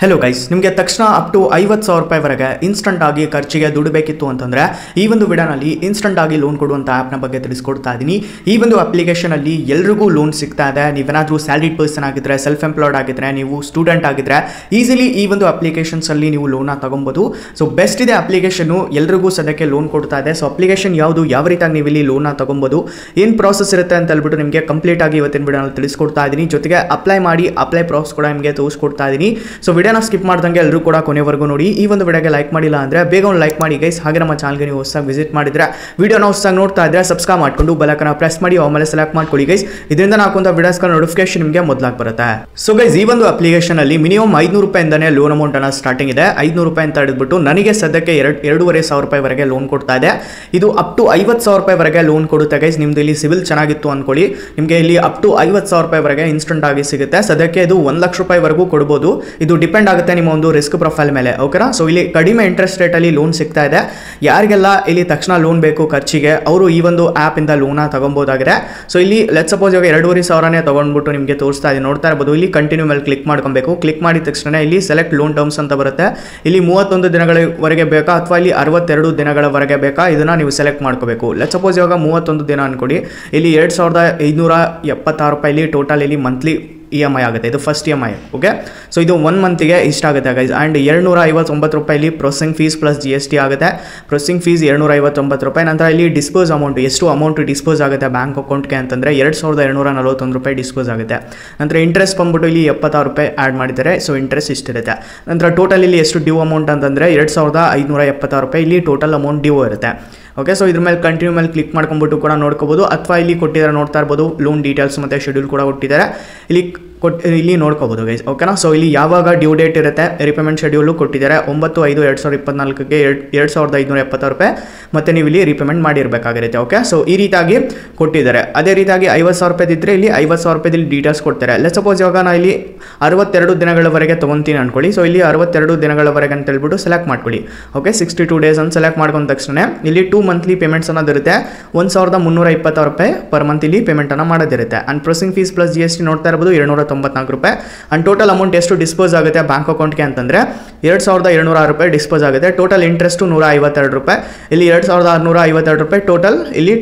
Hello guys, ನಿಮಗೆ ತಕ್ಷಣ up to 50,000 ರೂಪಾಯಿವರೆಗೆ ಇನ್ಸ್ಟಂಟ್ ಆಗಿ ಖರ್ಚಿಗೆ ದುಡ್ಡು ಬೇಕಿತ್ತು ಅಂತಂದರೆ ಈ ಒಂದು ವಿಡಿಯೋನಲ್ಲಿ ಇನ್ಸ್ಟಂಟ್ ಆಗಿ ಲೋನ್ ಕೊಡುವಂಥ ಆ್ಯಪ್ನ ಬಗ್ಗೆ ತಿಳಿಸ್ಕೊಡ್ತಾ ಇದ್ದೀನಿ. ಈ ಒಂದು ಅಪ್ಲಿಕೇಶನಲ್ಲಿ ಎಲ್ರಿಗೂ ಲೋನ್ ಸಿಗ್ತಾ ಇದೆ. ನೀವೇನಾದರೂ ಸ್ಯಾಲ್ರಿಡ್ ಪರ್ಸನ್ ಆಗಿದ್ದರೆ, ಸೆಲ್ಫ್ ಎಂಪ್ಲಾಯ್ಡ್ ಆಗಿದ್ದರೆ, ನೀವು ಸ್ಟೂಡೆಂಟ್ ಆಗಿದ್ದರೆ ಈಸಿಲಿ ಈ ಒಂದು ಅಪ್ಲಿಕೇಶನ್ಸಲ್ಲಿ ನೀವು ಲೋನ್ನ ತೊಗೊಬೋದು. ಸೊ ಬೆಸ್ಟ್ ಇದೆ ಅಪ್ಲಿಕೇಶನ್ನು, ಎಲ್ರಿಗೂ ಸದ್ಯಕ್ಕೆ ಲೋನ್ ಕೊಡ್ತಾ ಇದೆ. ಸೊ ಅಪ್ಲಿಕೇಶನ್ ಯಾವುದು, ಯಾವ ರೀತಿಯಾಗಿ ನೀವು ಇಲ್ಲಿ ಲೋನ್ನ ತೊಗೊಬೋದು, ಏನು ಪ್ರಾಸೆಸ್ ಇರುತ್ತೆ ಅಂತ ಹೇಳ್ಬಿಟ್ಟು ನಿಮಗೆ ಕಂಪ್ಲೀಟ್ ಆಗಿ ಇವತ್ತಿನ ವಿಡಿಯೋನಲ್ಲಿ ತಿಳಿಸ್ಕೊಡ್ತಾ ಇದ್ದೀನಿ. ಜೊತೆಗೆ ಅಪ್ಲೈ ಪ್ರಾಸೆಸ್ ಕೂಡ ನಿಮಗೆ ತೋರಿಸ್ಕೊಡ್ತಾ ಇದ್ದೀನಿ. ಸೊ ವಿಡಿಯೋನ ಸ್ಕಿಪ್ ಮಾಡ್ದಂಗೆ ಎಲ್ಲರೂ ಕೂಡ ಕೊನೆವರೆಗೂ ನೋಡಿ. ಈ ಒಂದು ವಿಡಿಯೋಗೆ ಲೈಕ್ ಮಾಡಿಲ್ಲ ಅಂದರೆ ಬೇಗ ಒಂದು ಲೈಕ್ ಮಾಡಿ ಗೈಸ್. ಹಾಗೆ ನಮ್ಮ ಚಾನಲ್ಗೆ ನೀವು ಹೊಸದಾಗಿ ವಿಸಿಟ್ ಮಾಡಿದ್ರೆ, ವಿಡಿಯೋನ ಹೊಸದಾಗಿ ನೋಡ್ತಾ ಇದ್ರೆ ಸಬ್ಸ್ಕ್ರೈಬ್ ಮಾಡ್ಕೊಂಡು ಬೆಲೈಕನ್ನ ಪ್ರೆಸ್ ಮಾಡಿ ಆಮೇಲೆ ಸೆಲೆಕ್ಟ್ ಮಾಡ್ಕೊಳ್ಳಿ ಗೈಸ್. ಇದರಿಂದ ಹಾಕುವಂಥ ವಿಡಿಯೋಸ್ಗಳ ನೋಟಿಫಿಕೇಶನ್ ನಿಮಗೆ ಮೊದಲಾಗಿ ಬರುತ್ತೆ. ಸೊ ಗೈಸ್, ಈ ಒಂದು ಅಪ್ಲಿಕೇಶನ್ ಅಲ್ಲಿ ಮಿನಿಮಮ್ 500 ರೂಪಾಯಿಂದನೇ ಲೋನ್ ಅಮೌಂಟ್ ಅನ್ನ ಸ್ಟಾರ್ಟಿಂಗ್ ಇದೆ. 500 ರೂಪಾಯಿ ಅಂತ ಹಿಡಿದ್ಬಿಟ್ಟು ನನಗೆ ಸದ್ಯಕ್ಕೆ 2,500 ರೂಪಾಯಿವರೆಗೆ ಲೋನ್ ಕೊಡ್ತಾ ಇದೆ. ಇದು ಅಪ್ ಟು 50,000 ರೂಪಾಯಿವರೆಗೆ ಲೋನ್ ಕೊಡುತ್ತೆ ಗೈಸ್. ನಿಮ್ದು ಇಲ್ಲಿ ಸಿವಿಲ್ ಚೆನ್ನಾಗಿತ್ತು ಅನ್ಕೊಳ್ಳಿ, ನಿಮಗೆ ಇಲ್ಲಿ ಅಪ್ ಟು 50,000 ರೂಪಾಯಿವರೆಗೆ ಇನ್ಸ್ಟೆಂಟ್ ಆಗಿ ಸಿಗುತ್ತೆ. ಸದ್ಯಕ್ಕೆ ಇದು 1 ಲಕ್ಷ ರೂಪಾಯಿವರೆಗೂ ಕೊಡ್ಬೋದು. ಇದು ಡಿಪೆಂಡ್ ಆಗುತ್ತೆ ನಿಮ್ಮ ಒಂದು ರಿಸ್ಕ್ ಪ್ರೊಫೈಲ್ ಮೇಲೆ, ಓಕೆನಾ. ಸೊ ಇಲ್ಲಿ ಕಡಿಮೆ ಇಂಟ್ರೆಸ್ಟ್ ರೇಟಲ್ಲಿ ಲೋನ್ ಸಿಗ್ತಾ ಇದೆ. ಯಾರಿಗೆಲ್ಲ ಇಲ್ಲಿ ತಕ್ಷಣ ಲೋನ್ ಬೇಕು ಖರ್ಚಿಗೆ, ಅವರು ಈ ಒಂದು ಆ್ಯಪ್ ಇಂದ ಲೋನ ತಗೊಬೋದಾಗಿದೆ. ಸೊ ಇಲ್ಲಿ ಲೆಟ್ ಸಪೋಸ್ ಇವಾಗ 2,500 ತಗೊಂಡ್ಬಿಟ್ಟು ನಿಮಗೆ ತೋರಿಸ್ತಾ ಇದೆ, ನೋಡ್ತಾ ಇರ್ಬೋದು. ಇಲ್ಲಿ ಕಂಟಿನ್ಯೂ ಮೇಲೆ ಕ್ಲಿಕ್ ಮಾಡ್ಕೊಬೇಕು. ಕ್ಲಿಕ್ ಮಾಡಿದ ತಕ್ಷಣ ಇಲ್ಲಿ ಸೆಲೆಕ್ಟ್ ಲೋನ್ ಟರ್ಮ್ಸ್ ಅಂತ ಬರುತ್ತೆ. ಇಲ್ಲಿ 31 ದಿನಗಳವರೆಗೆ ಬೇಕಾ ಅಥವಾ ಇಲ್ಲಿ 62 ದಿನಗಳವರೆಗೆ ಬೇಕಾ, ಇದನ್ನ ನೀವು ಸೆಲೆಕ್ಟ್ ಮಾಡ್ಕೋಬೇಕು. ಲೆಟ್ ಸಪೋಸ್ ಇವಾಗ 31 ದಿನ ಅನ್ಕೊಡಿ. ಇಲ್ಲಿ 2,576 ರೂಪಾಯಿ ಟೋಟಲ್ ಇಲ್ಲಿ ಮಂತ್ಲಿ EMI ಆಗುತ್ತೆ. ಇದು ಫಸ್ಟ್ EMI, ಓಕೆ. ಸೊ ಇದು 1 ಮಂತಿಗೆ ಇಷ್ಟ ಆಗುತ್ತೆ ಗೈಸ್. ಆ್ಯಂಡ್ 259 ರೂಪಾಯಿ ಪ್ರೊಸೆಸಿಂಗ್ ಫೀಸ್ ಪ್ಲಸ್ GST ಆಗುತ್ತೆ. ಪ್ರೊಸೆಸಿಂಗ್ ಫೀಸ್ 259 ರೂಪಾಯಿ. ನಂತರ ಇಲ್ಲಿ ಡಿಸ್ಪೋಸ್ ಅಮೌಂಟ್, ಎಷ್ಟು ಅಮೌಂಟ್ ಡಿಸ್ಪೋಸ್ ಆಗುತ್ತೆ ಬ್ಯಾಂಕ್ ಅಕೌಂಟ್ಗೆ ಅಂತಂದರೆ 2,241 ರೂಪಾಯಿ ಡಿಸ್ಪೋಸ್ ಆಗುತ್ತೆ. ನಂತರ ಇಂಟ್ರೆಸ್ಟ್ ಬಂದ್ಬಿಟ್ಟು ಇಲ್ಲಿ 76 ರೂಪಾಯಿ ಆ್ಯಡ್ ಮಾಡಿದ್ದಾರೆ. ಸೊ ಇಂಟ್ರೆಸ್ಟ್ ಇಷ್ಟಿರುತ್ತೆ. ನಂತರ ಟೋಟಲ್ ಇಲ್ಲಿ ಎಷ್ಟು ಡ್ಯೂ ಅಮೌಂಟ್ ಅಂತಂದರೆ 2,576 ರೂಪಾಯಿ ಇಲ್ಲಿ ಟೋಟಲ್ ಅಮೌಂಟ್ ಡ್ಯೂ ಇರುತ್ತೆ, ಓಕೆ. ಸೊ ಇದ್ರ ಮೇಲೆ ಕಂಟಿನ್ಯೂ ಮೇಲೆ ಕ್ಲಿಕ್ ಮಾಡ್ಕೊಂಡ್ಬಿಟ್ಟು ಕೂಡ ನೋಡ್ಕೋಬೋದು, ಅಥವಾ ಇಲ್ಲಿ ಕೊಟ್ಟಿದ್ದಾರೆ ನೋಡ್ತಾ ಇರ್ಬೋದು, ಲೋನ್ ಡೀಟೇಲ್ಸ್ ಮತ್ತು ಶೆಡ್ಯೂಲ್ ಕೂಡ ಕೊಟ್ಟಿದ್ದಾರೆ. ಇಲ್ಲಿ ನೋಡ್ಕೋಬೋದು ಗೈಸ್, ಓಕೆನಾ. ಸೊ ಇಲ್ಲಿ ಯಾವಾಗ ಡ್ಯೂ ಡೇಟ್ ಇರುತ್ತೆ, ರಿಪೇಮೆಂಟ್ ಶೆಡ್ಯೂಲು ಕೊಟ್ಟಿದ್ದಾರೆ. 9/5/2024ಗೆ 2,576 ರೂಪಾಯಿ ಮತ್ತು ನೀವು ಇಲ್ಲಿ ರಿಪೇಮೆಂಟ್ ಮಾಡಿರಬೇಕಾಗಿರುತ್ತೆ, ಓಕೆ. ಸೊ ಈ ರೀತಿಯಾಗಿ ಕೊಟ್ಟಿದ್ದಾರೆ. ಅದೇ ರೀತಿಯಾಗಿ 50,000 ರೂಪಾಯಿ ಇದ್ದರೆ ಇಲ್ಲಿ 50,000 ರೂಪಾಯಿದಲ್ಲಿ ಡೀಟೇಲ್ಸ್ ಕೊಡ್ತಾರೆ. ಲೆಟ್ ಸಪೋಸ್ ಇವಾಗ ನಾನು ಇಲ್ಲಿ 62 ದಿನಗಳವರೆಗೆ ತೊಗೊತೀನಿ ಅನ್ಕೊಳ್ಳಿ. ಸೊ ಇಲ್ಲಿ 62 ದಿನಗಳವರೆಗೆ ಅಂತ ಹೇಳ್ಬಿಟ್ಟು ಸೆಲೆಕ್ಟ್ ಮಾಡ್ಕೊಳ್ಳಿ, ಓಕೆ. 62 ಡೇಸ್ ಅಂತ ಸೆಲೆಕ್ಟ್ ಮಾಡ್ಕೊಂಡ ತಕ್ಷಣ ಇಲ್ಲಿ 2 ಮಂತ್ಲಿ ಪೇಮೆಂಟ್ಸ್ ಅನ್ನೋದಿರುತ್ತೆ. 1,326 ರೂಪಾಯಿ ಪರ್ ಮಂತ್ ಇಲ್ಲಿ ಪೇಮೆಂಟನ್ನು ಮಾಡೋದಿರುತ್ತೆ. And processing fees plus GST ನೋಡ್ತಾ ಇರ್ಬೋದು 294 ರೂಪಾಯಿ. ಆ್ಯಂಡ್ ಟೋಟಲ್ ಅಮೌಂಟ್ ಎಷ್ಟು ಡಿಸ್ಪೋಸ್ ಆಗುತ್ತೆ ಬ್ಯಾಂಕ್ ಅಕೌಂಟ್ಗೆ ಅಂತಂದರೆ 2,206 ರೂಪಾಯಿ ಡಿಸ್ಪೋಸ್ ಆಗುತ್ತೆ. ಟೋಟಲ್ ಇಂಟ್ರೆಸ್ಟು 152 ರೂಪಾಯಿ. ಇಲ್ಲಿ 2,652 ರೂಪಾಯಿ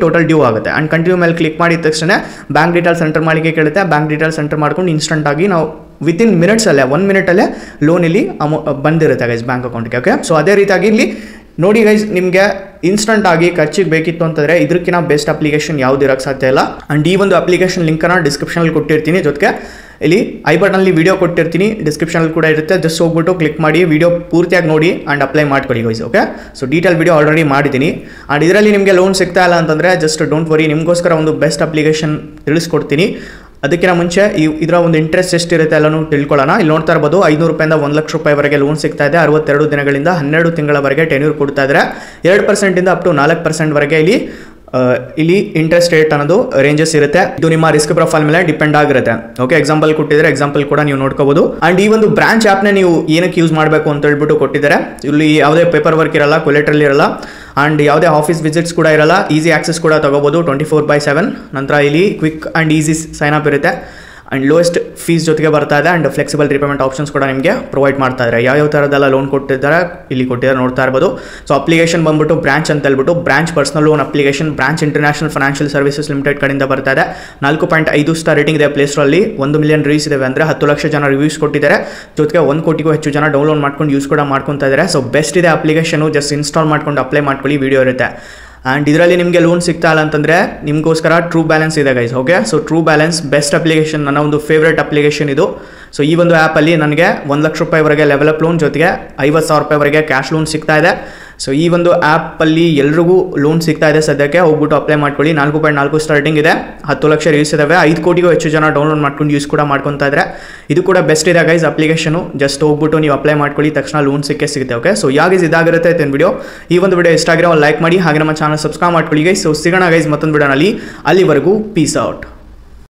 ಟೋಟಲ್ ಡ್ಯೂ ಆಗುತ್ತೆ. ಆ್ಯಂಡ್ ಕಂಟಿನ್ಯೂ ಮೇಲೆ ಕ್ಲಿಕ್ ಮಾಡಿದ ತಕ್ಷಣ ಬ್ಯಾಂಕ್ ಡೀಟೇಲ್ಸ್ ಎಂಟರ್ ಮಾಡಲಿಕ್ಕೆ ಕೇಳುತ್ತೆ. ಬ್ಯಾಂಕ್ ಡೀಟೇಲ್ಸ್ ಎಂಟರ್ ಮಾಡ್ಕೊಂಡು ಇನ್ಸ್ಟಂಟ್ ಆಗಿ ನಾವು ವಿತಿನ್ ಮಿನಿಟ್ಸಲ್ಲೇ 1 ಮಿನಿಟಲ್ಲೇ ಲೋನ್ ಇಲ್ಲಿ ಬಂದಿರುತ್ತೆ ಗೈಸ್ ಬ್ಯಾಂಕ್ ಅಕೌಂಟ್ಗೆ, ಓಕೆ. ಸೊ ಅದೇ ರೀತಿಯಾಗಿ ಇಲ್ಲಿ ನೋಡಿ ಗೈಸ್, ನಿಮಗೆ ಇನ್ಸ್ಟಂಟ್ ಆಗಿ ಖರ್ಚಿಗೆ ಬೇಕಿತ್ತು ಅಂತಂದರೆ ಇದಕ್ಕಿಂತ ಬೆಸ್ಟ್ ಅಪ್ಲಿಕೇಶನ್ ಯಾವ್ದು ಇರೋಕ್ಕೆ ಸಾಧ್ಯ ಇಲ್ಲ. ಆ್ಯಂಡ್ ಈ ಒಂದು ಅಪ್ಲಿಕೇಶನ್ ಲಿಂಕನ್ನು ಡಿಸ್ಕ್ರಿಪ್ಷನಲ್ಲಿ ಕೊಟ್ಟಿರ್ತೀನಿ. ಜೊತೆಗೆ ಇಲ್ಲಿ ಐ ಬಟನಲ್ಲಿ ವಿಡಿಯೋ ಕೊಟ್ಟಿರ್ತೀನಿ, ಡಿಸ್ಕ್ರಿಪ್ಷನಲ್ಲಿ ಕೂಡ ಇರುತ್ತೆ. ಜಸ್ಟ್ ಹೋಗ್ಬಿಟ್ಟು ಕ್ಲಿಕ್ ಮಾಡಿ ವಿಡಿಯೋ ಪೂರ್ತಿಯಾಗಿ ನೋಡಿ ಆ್ಯಂಡ್ ಅಪ್ಲೈ ಮಾಡ್ಕೊಳ್ಳಿ guys, okay. So detail video already ಮಾಡಿದ್ದೀನಿ. ಆ್ಯಂಡ್ ಇದರಲ್ಲಿ ನಿಮಗೆ ಲೋನ್ ಸಿಗ್ತಾ ಇಲ್ಲ ಅಂತಂದರೆ ಜಸ್ಟ್ ಡೋಂಟ್ ವರಿ, ನಿಮಗೋಸ್ಕರ ಒಂದು ಬೆಸ್ಟ್ ಅಪ್ಲಿಕೇಶನ್ ತಿಳಿಸ್ಕೊಡ್ತೀನಿ. ಅದಕ್ಕಿಂತ ಮುಂಚೆ ಇದರ ಒಂದು ಇಂಟ್ರೆಸ್ಟ್ ಎಷ್ಟಿರುತ್ತೆ ಎಲ್ಲನೂ ತಿಳ್ಕೊಳ್ಳೋಣ. ಇಲ್ಲಿ ನೋಡ್ತಾ ಇರ್ಬೋದು 500 ರೂಪಾಯಿಂದ 1 ಲಕ್ಷ ರೂಪಾಯಿವರೆಗೆ ಲೋನ್ ಸಿಗ್ತಾ ಇದೆ. 62 ದಿನಗಳಿಂದ 12 ತಿಂಗಳವರೆಗೆ ಟೆನ್ಯೂರ್ ಕೊಡ್ತಾ ಇದ್ದಾರೆ. 2% ಅಪ್ ಟು 4% ಇಲ್ಲಿ ಇಂಟ್ರೆಸ್ಟ್ ರೇಟ್ ಅನ್ನೋದು ರೇಂಜಸ್ ಇರುತ್ತೆ. ಇದು ನಿಮ್ಮ ರಿಸ್ಕ್ ಪ್ರೊಫೈಲ್ ಮೇಲೆ ಡಿಪೆಂಡ್ ಆಗಿರುತ್ತೆ, ಓಕೆ. ಎಕ್ಸಾಂಪಲ್ ಕೊಟ್ಟಿದ್ದಾರೆ, ಎಕ್ಸಾಂಪಲ್ ಕೂಡ ನೀವು ನೋಡ್ಕೋಬಹುದು. ಅಂಡ್ ಈ ಒಂದು ಬ್ರಾಂಚ್ ಆ್ಯಪ್ನ ನೀವು ಏನಕ್ಕೆ ಯೂಸ್ ಮಾಡಬೇಕು ಅಂತ ಹೇಳ್ಬಿಟ್ಟು ಕೊಟ್ಟಿದ್ದಾರೆ. ಇಲ್ಲಿ ಯಾವುದೇ ಪೇಪರ್ ವರ್ಕ್ ಇರಲ್ಲ, ಕೊಲೆಟ್ರಲ್ ಇರಲ್ಲ, ಆ್ಯಂಡ್ ಯಾವುದೇ ಆಫೀಸ್ ವಿಸಿಟ್ಸ್ ಕೂಡ ಇರಲ್ಲ. ಈಸಿ ಆಕ್ಸೆಸ್ ಕೂಡ ತಗೋಬೋದು 24/7. ನಂತರ ಇಲ್ಲಿ quick and easy sign up ಇರುತ್ತೆ. ಆ್ಯಂಡ್ ಲೋಯೆಸ್ಟ್ ಫೀಸ್ ಜೊತೆಗೆ ಬರ್ತಾ ಇದೆ. ಆ್ಯಂಡ್ ಫ್ಲೆಕ್ಸಿಬಲ್ ರಿಪೇಮೆಂಟ್ ಆಪ್ಷನ್ಸ್ ಕೂಡ ನಿಮಗೆ ಪ್ರೊವೈಡ್ ಮಾಡ್ತಾ ಇದ್ದಾರೆ. ಯಾವ ಥರದ್ದೆಲ್ಲ ಲೋನ್ ಕೊಟ್ಟಿದ್ದಾರೆ ಇಲ್ಲಿ ಕೊಟ್ಟಿದ್ದಾರೆ ನೋಡ್ತಾ ಇರ್ಬೋದು. ಸೊ ಅಪ್ಲಿಕೇಶನ್ ಬಂದ್ಬಿಟ್ಟು ಬ್ರಾಂಚ್ ಅಂತ ಹೇಳ್ಬಿಟ್ಟು branch personal loan application, branch international financial services limited ಕಡೆಯಿಂದ ಬರ್ತಾ ಇದೆ. 4.5 ಸ್ಟಾರ್ ರೇಟಿಂಗ್ ಇದೆ ಪ್ಲೇಸ್ಟೋರಲ್ಲಿ. 1 ಮಿಲಿಯನ್ ರಿವ್ಯೂಸ್ ಇದಾವೆ, ಅಂದರೆ 10 ಲಕ್ಷ ಜನ ರಿವ್ಯೂಸ್ ಕೊಟ್ಟಿದ್ದಾರೆ. ಜೊತೆಗೆ 1 ಕೋಟಿಗೂ ಹೆಚ್ಚು ಜನ ಡೌನ್ಲೋಡ್ ಮಾಡ್ಕೊಂಡು ಯೂಸ್ ಕೂಡ ಮಾಡ್ಕೊತಾ ಇದ್ದಾರೆ. ಸೊ ಬೆಸ್ಟ್ ಇದೆ ಅಪ್ಲಿಕೇಶನು, ಜಸ್ಟ್ ಇನ್ಸ್ಟಾಲ್ ಮಾಡ್ಕೊಂಡು ಅಪ್ಲೈ ಮಾಡ್ಕೊಳ್ಳಿ, ವಿಡಿಯೋ ಇರುತ್ತೆ. ಆ್ಯಂಡ್ ಇದರಲ್ಲಿ ನಿಮಗೆ ಲೋನ್ ಸಿಗ್ತಾ ಇಲ್ಲ ಅಂತಂದರೆ ನಿಮಗೋಸ್ಕರ ಟ್ರೂ ಬ್ಯಾಲೆನ್ಸ್ ಇದೆ guys, okay. So true balance best application, ನನ್ನ ಒಂದು ಫೇವ್ರೇಟ್ ಅಪ್ಲಿಕೇಶನ್ ಇದು. ಸೊ ಈ ಒಂದು ಆ್ಯಪಲ್ಲಿ ನನಗೆ 1 ಲಕ್ಷ ರೂಪಾಯಿವರೆಗೆ ಲೆವೆಲಪ್ ಲೋನ್ ಜೊತೆಗೆ 50,000 ರೂಪಾಯಿವರೆಗೆ ಕ್ಯಾಶ್ ಲೋನ್ ಸಿಗ್ತಾ ಇದೆ. ಸೊ ಈ ಒಂದು ಆ್ಯಪಲ್ಲಿ ಎಲ್ರಿಗೂ ಲೋನ್ ಸಿಗ್ತಾ ಇದೆ ಸದ್ಯಕ್ಕೆ. ಹೋಗ್ಬಿಟ್ಟು ಅಪ್ಲೈ ಮಾಡ್ಕೊಳ್ಳಿ. 4.4 ಸ್ಟಾರ್ ರೇಟಿಂಗ್ ಇದೆ, 10 ಲಕ್ಷ ರಿವ್ಯೂಸ್ ಇದಾವೆ, 5 ಕೋಟಿಗೂ ಹೆಚ್ಚು ಜನ ಡೌನ್ಲೋಡ್ ಮಾಡ್ಕೊಂಡು ಯೂಸ್ ಕೂಡ ಮಾಡ್ಕೊತಾ ಇದ್ದಾರೆ. ಇದು ಕೂಡ ಬೆಸ್ಟ್ ಇದೆ ಗೈಸ್ ಅಪ್ಲಿಕೇಶನು. ಜಸ್ಟ್ ಹೋಗ್ಬಿಟ್ಟು ನೀವು ಅಪ್ಲೈ ಮಾಡ್ಕೊಳ್ಳಿ, ತಕ್ಷಣ ಲೋನ್ ಸಿಗುತ್ತೆ, ಓಕೆ. ಸೊ ಯಾಗೈಸ್ ಇದಾಗಿರುತ್ತೆ ವಿಡಿಯೋ. ಈ ಒಂದು ವಿಡಿಯೋ ಇಷ್ಟ ಆಗಿರೋ ಲೈಕ್ ಮಾಡಿ, ಹಾಗೆ ನಮ್ಮ ಚಾನಲ್ ಸಬ್ಸ್ಕ್ರೈಬ್ ಮಾಡ್ಕೊಳ್ಳಿ ಗೈಸ್. ಸೊ ಸಿಗೋಣ ಗೈಸ್ ಮತ್ತೊಂದು ವಿಡಿಯೋನಲ್ಲಿ. ಅಲ್ಲಿವರೆಗೂ ಪೀಸ್ ಔಟ್.